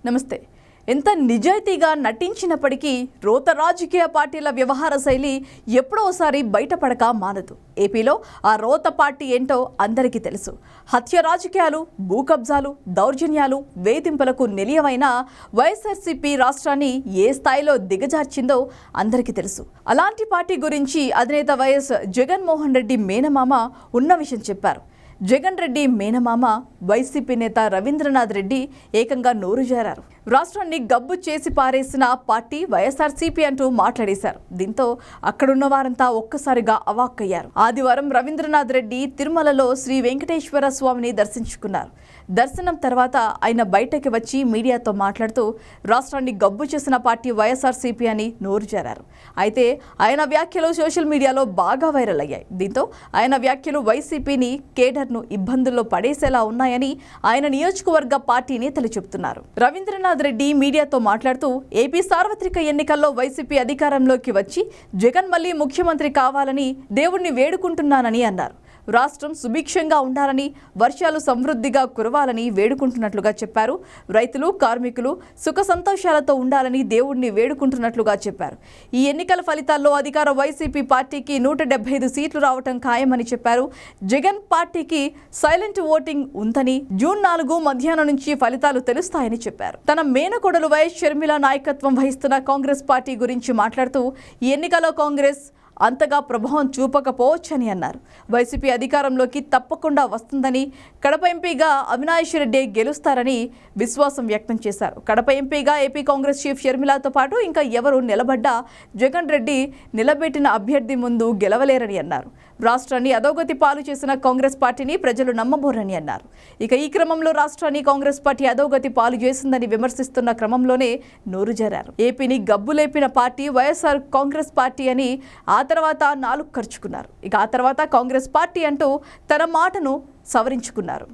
నమస్తే. ఎంత నిజాయితీగా నటించినప్పటికీ రోత రాజకీయ పార్టీల వ్యవహార శైలి ఎప్పుడోసారి బయటపడక మానదు. ఏపీలో ఆ రోత పార్టీ ఏంటో అందరికీ తెలుసు. హత్య రాజకీయాలు, భూకబ్జాలు, దౌర్జన్యాలు, వేధింపులకు నిలయమైన వైఎస్ఆర్సీపీ రాష్ట్రాన్ని ఏ స్థాయిలో దిగజార్చిందో అందరికీ తెలుసు. అలాంటి పార్టీ గురించి అధినేత వైఎస్ జగన్మోహన్ రెడ్డి మేనమామ ఉన్న విషయం చెప్పారు. జగన్ రెడ్డి మేనమామ వైసీపీ నేత రవీంద్రనాథ్ రెడ్డి ఏకంగా నోరు జారారు. రాష్ట్రాన్ని గబ్బు చేసి పారేసిన పార్టీ వైఎస్ఆర్సీపీ అంటూ మాట్లాడేశారు. దీంతో అక్కడున్న వారంతా ఒక్కసారిగా అవాక్కయ్యారు. ఆదివారం రవీంద్రనాథ్ రెడ్డి తిరుమలలో శ్రీ వెంకటేశ్వర స్వామిని దర్శించుకున్నారు. దర్శనం తర్వాత ఆయన బయటకి వచ్చి మీడియాతో మాట్లాడుతూ రాష్ట్రాన్ని గబ్బు చేసిన పార్టీ వైఎస్ఆర్సీపీ అని నోరు జారారు. అయితే ఆయన వ్యాఖ్యలు సోషల్ మీడియాలో బాగా వైరల్ అయ్యాయి. దీంతో ఆయన వ్యాఖ్యలు వైసీపీని కేడర్ను ఇబ్బందుల్లో పడేసేలా ఉన్నాయని ఆయన నియోజకవర్గ పార్టీ నేతలు చెబుతున్నారు. రవీంద్రనాథ్ రెడ్డి మీడియాతో మాట్లాడుతూ ఏపీ సార్వత్రిక ఎన్నికల్లో వైసీపీ అధికారంలోకి వచ్చి జగన్ మళ్లీ ముఖ్యమంత్రి కావాలని దేవుణ్ణి వేడుకుంటున్నానని అన్నారు. రాష్ట్రం సుభిక్షంగా ఉండాలని, వర్షాలు సమృద్ధిగా కురవాలని వేడుకుంటున్నట్లుగా చెప్పారు. రైతులు, కార్మికులు సుఖ సంతోషాలతో ఉండాలని దేవుణ్ణి వేడుకుంటున్నట్లుగా చెప్పారు. ఈ ఎన్నికల ఫలితాల్లో అధికార వైసీపీ పార్టీకి 175 సీట్లు రావటం ఖాయమని చెప్పారు. జగన్ పార్టీకి సైలెంట్ ఓటింగ్ ఉందని, జూన్ 4 మధ్యాహ్నం నుంచి ఫలితాలు తెలుస్తాయని చెప్పారు. తన మేనకోడలు వైఎస్ షర్మిల నాయకత్వం వహిస్తున్న కాంగ్రెస్ పార్టీ గురించి మాట్లాడుతూ ఈ ఎన్నికలో కాంగ్రెస్ అంతగా ప్రభావం చూపకపోవచ్చని అన్నారు. వైసీపీ అధికారంలోకి తప్పకుండా వస్తుందని, కడప ఎంపీగా అవినాష్ రెడ్డి గెలుస్తారని విశ్వాసం వ్యక్తం చేశారు. కడప ఎంపీగా ఏపీ కాంగ్రెస్ చీఫ్ షర్మిలతో పాటు ఇంకా ఎవరు నిలబడ్డా జగన్ రెడ్డి నిలబెట్టిన అభ్యర్థి ముందు గెలవలేరని అన్నారు. రాష్ట్రాన్ని అధోగతి పాలు చేసిన కాంగ్రెస్ పార్టీని ప్రజలు నమ్మబోరని అన్నారు. ఇక ఈ క్రమంలో రాష్ట్రాన్ని కాంగ్రెస్ పార్టీ అధోగతి పాలు చేసిందని విమర్శిస్తున్న క్రమంలోనే నోరు జారారు. ఏపీని గబ్బులేపిన పార్టీ వైఎస్ఆర్ కాంగ్రెస్ పార్టీ అని ఆ తర్వాత నాలుగు ఖర్చుకున్నారు. ఇక ఆ తర్వాత కాంగ్రెస్ పార్టీ అంటూ తన మాటను సవరించుకున్నారు.